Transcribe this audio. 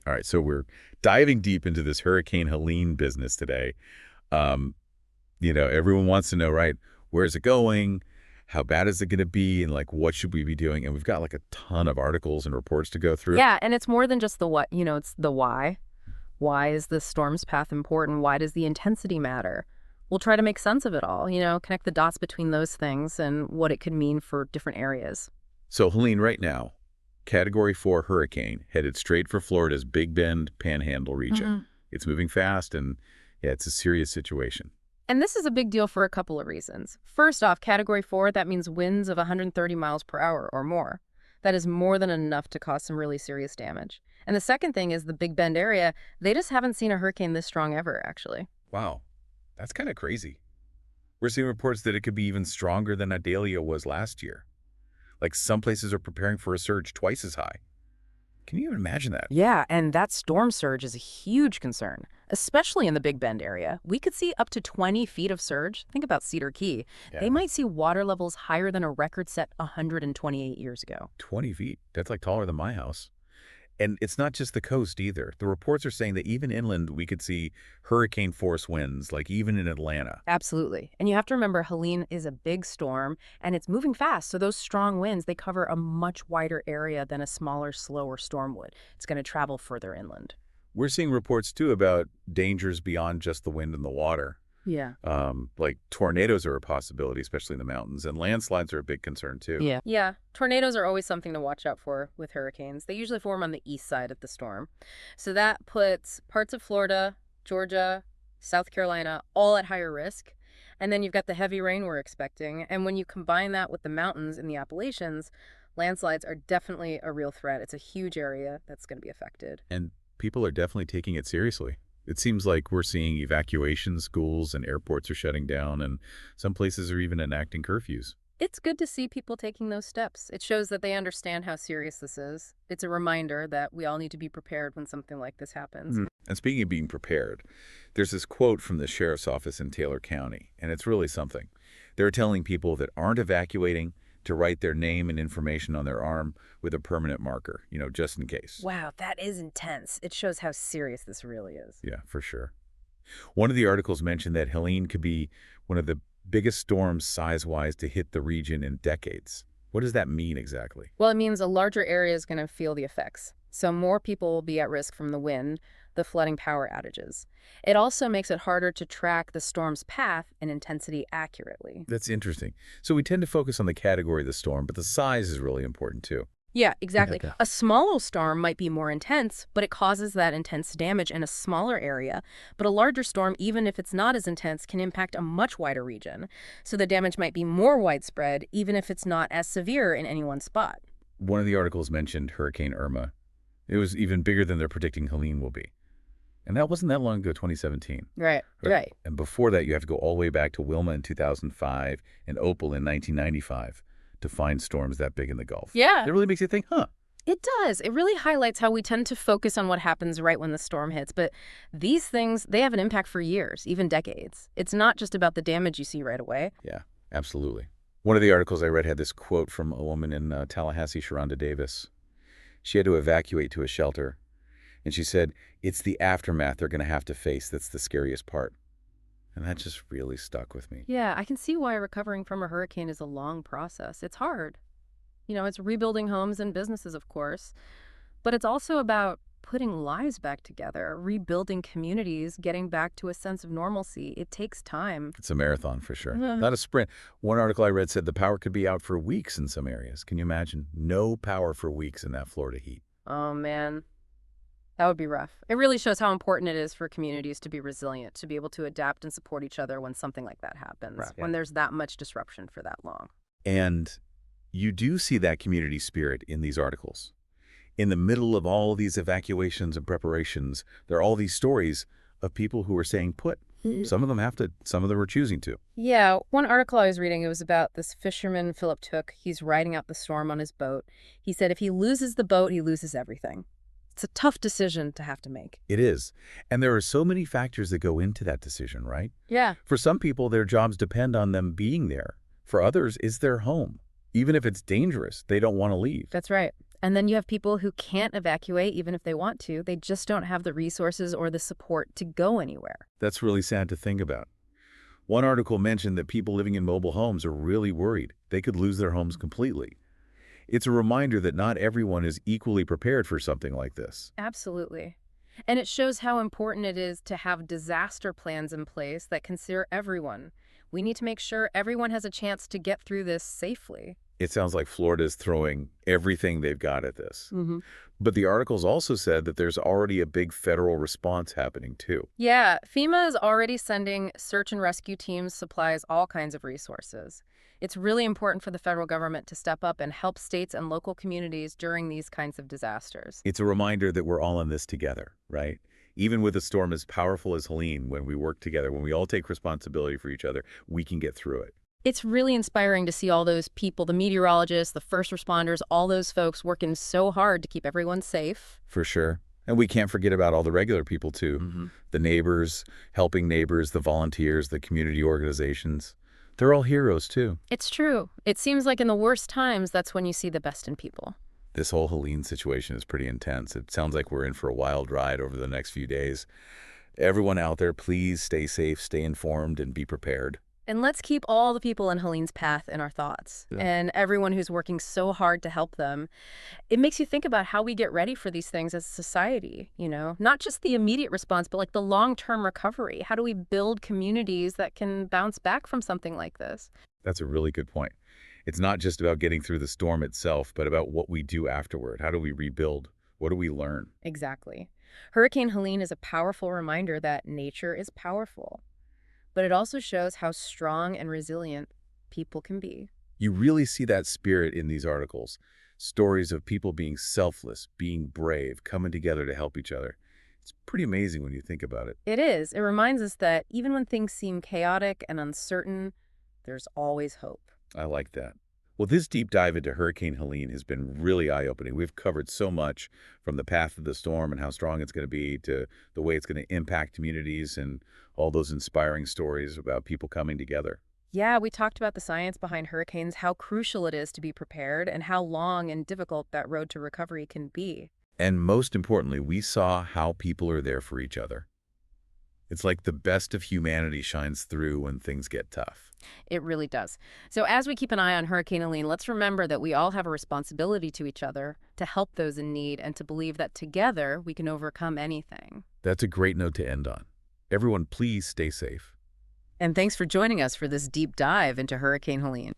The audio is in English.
All right, so we're diving deep into this Hurricane Helene business today. Um, everyone wants to know, right, where's it going? How bad is it going to be? And like, what should we be doing? And we've got like a ton of articles and reports to go through. Yeah, and it's more than just the what, it's the why. Why is the storm's path important? Why does the intensity matter? We'll try to make sense of it all, connect the dots between those things and what it could mean for different areas. So Helene, right now, Category 4 hurricane headed straight for Florida's Big Bend Panhandle region. It's moving fast and, yeah, it's a serious situation. And this is a big deal for a couple of reasons. First off, Category 4, that means winds of 130 miles per hour or more. That is more than enough to cause some really serious damage. And the second thing is the Big Bend area, they just haven't seen a hurricane this strong ever, actually. Wow, that's kind of crazy. We're seeing reports that it could be even stronger than Idalia was last year. Like some places are preparing for a surge twice as high. Can you even imagine that? Yeah, and that storm surge is a huge concern, especially in the Big Bend area. We could see up to 20 feet of surge. Think about Cedar Key. Yeah. They might see water levels higher than a record set 128 years ago. 20 feet. That's like taller than my house. And it's not just the coast either. The reports are saying that even inland, we could see hurricane force winds, like even in Atlanta. Absolutely. And you have to remember, Helene is a big storm, and it's moving fast. So those strong winds, they cover a much wider area than a smaller, slower storm would. It's going to travel further inland. We're seeing reports, too, about dangers beyond just the wind and the water. Yeah. Like tornadoes are a possibility, especially in the mountains, and landslides are a big concern, too. Yeah. Tornadoes are always something to watch out for with hurricanes. They usually form on the east side of the storm. So that puts parts of Florida, Georgia, South Carolina, all at higher risk. And then you've got the heavy rain we're expecting. And when you combine that with the mountains in the Appalachians, landslides are definitely a real threat. It's a huge area that's going to be affected. And people are definitely taking it seriously. It seems like we're seeing evacuations, schools and airports are shutting down, and some places are even enacting curfews. It's good to see people taking those steps. It shows that they understand how serious this is. It's a reminder that we all need to be prepared when something like this happens. And speaking of being prepared, there's this quote from the sheriff's office in Taylor County, and it's really something. They're telling people that aren't evacuating to write their name and information on their arm with a permanent marker, just in case. Wow, that is intense. It shows how serious this really is. Yeah, for sure. One of the articles mentioned that Helene could be one of the biggest storms size-wise to hit the region in decades. What does that mean exactly? Well, it means a larger area is going to feel the effects. So more people will be at risk from the wind, the flooding, power outages. It also makes it harder to track the storm's path and intensity accurately. That's interesting. So we tend to focus on the category of the storm, but the size is really important too. Yeah, exactly. A smaller storm might be more intense, but it causes that intense damage in a smaller area. But a larger storm, even if it's not as intense, can impact a much wider region. So the damage might be more widespread, even if it's not as severe in any one spot. One of the articles mentioned Hurricane Irma. It was even bigger than they're predicting Helene will be. And that wasn't that long ago, 2017. Right. And before that, you have to go all the way back to Wilma in 2005 and Opal in 1995 to find storms that big in the Gulf. Yeah. It really makes you think, It does. It really highlights how we tend to focus on what happens right when the storm hits. But these things, they have an impact for years, even decades. It's not just about the damage you see right away. Yeah, absolutely. One of the articles I read had this quote from a woman in Tallahassee, Sharonda Davis. She had to evacuate to a shelter. And she said, it's the aftermath they're going to have to face that's the scariest part. And that just really stuck with me. Yeah, I can see why recovering from a hurricane is a long process. It's hard. It's rebuilding homes and businesses, of course. But it's also about putting lives back together, rebuilding communities, getting back to a sense of normalcy. It takes time. It's a marathon for sure, not a sprint. One article I read said the power could be out for weeks in some areas. Can you imagine? No power for weeks in that Florida heat. Oh, man. That would be rough. It really shows how important it is for communities to be resilient, to be able to adapt and support each other when something like that happens, when there's that much disruption for that long. And you do see that community spirit in these articles. In the middle of all these evacuations and preparations, there are all these stories of people who are staying put. Some of them have to, some of them are choosing to. Yeah, one article I was reading, it was about this fisherman, Philip Took. He's riding out the storm on his boat. He said if he loses the boat, he loses everything. It's a tough decision to have to make. It is. And there are so many factors that go into that decision, right? Yeah. For some people, their jobs depend on them being there. For others, it's their home. Even if it's dangerous, they don't want to leave. That's right. And then you have people who can't evacuate even if they want to. They just don't have the resources or the support to go anywhere. That's really sad to think about. One article mentioned that people living in mobile homes are really worried they could lose their homes completely. It's a reminder that not everyone is equally prepared for something like this. Absolutely. And it shows how important it is to have disaster plans in place that consider everyone. We need to make sure everyone has a chance to get through this safely. It sounds like Florida's throwing everything they've got at this. Mm-hmm. But the articles also said that there's already a big federal response happening, too. Yeah, FEMA is already sending search and rescue teams, supplies, all kinds of resources. It's really important for the federal government to step up and help states and local communities during these kinds of disasters. It's a reminder that we're all in this together, right? Even with a storm as powerful as Helene, when we work together, when we all take responsibility for each other, we can get through it. It's really inspiring to see all those people, the meteorologists, the first responders, all those folks working so hard to keep everyone safe. For sure. And we can't forget about all the regular people, too. The neighbors, helping neighbors, the volunteers, the community organizations. They're all heroes, too. It's true. It seems like in the worst times, that's when you see the best in people. This whole Helene situation is pretty intense. It sounds like we're in for a wild ride over the next few days. Everyone out there, please stay safe, stay informed, and be prepared. And let's keep all the people in Helene's path in our thoughts, and everyone who's working so hard to help them. It makes you think about how we get ready for these things as a society, not just the immediate response, but like the long-term recovery. How do we build communities that can bounce back from something like this? That's a really good point. It's not just about getting through the storm itself, but about what we do afterward. How do we rebuild? What do we learn? Exactly. Hurricane Helene is a powerful reminder that nature is powerful, but it also shows how strong and resilient people can be. You really see that spirit in these articles. Stories of people being selfless, being brave, coming together to help each other. It's pretty amazing when you think about it. It is. It reminds us that even when things seem chaotic and uncertain, there's always hope. I like that. Well, this deep dive into Hurricane Helene has been really eye-opening. We've covered so much, from the path of the storm and how strong it's going to be to the way it's going to impact communities and all those inspiring stories about people coming together. Yeah, we talked about the science behind hurricanes, how crucial it is to be prepared, and how long and difficult that road to recovery can be. And most importantly, we saw how people are there for each other. It's like the best of humanity shines through when things get tough. It really does. So as we keep an eye on Hurricane Helene, let's remember that we all have a responsibility to each other, to help those in need, and to believe that together we can overcome anything. That's a great note to end on. Everyone, please stay safe. And thanks for joining us for this deep dive into Hurricane Helene.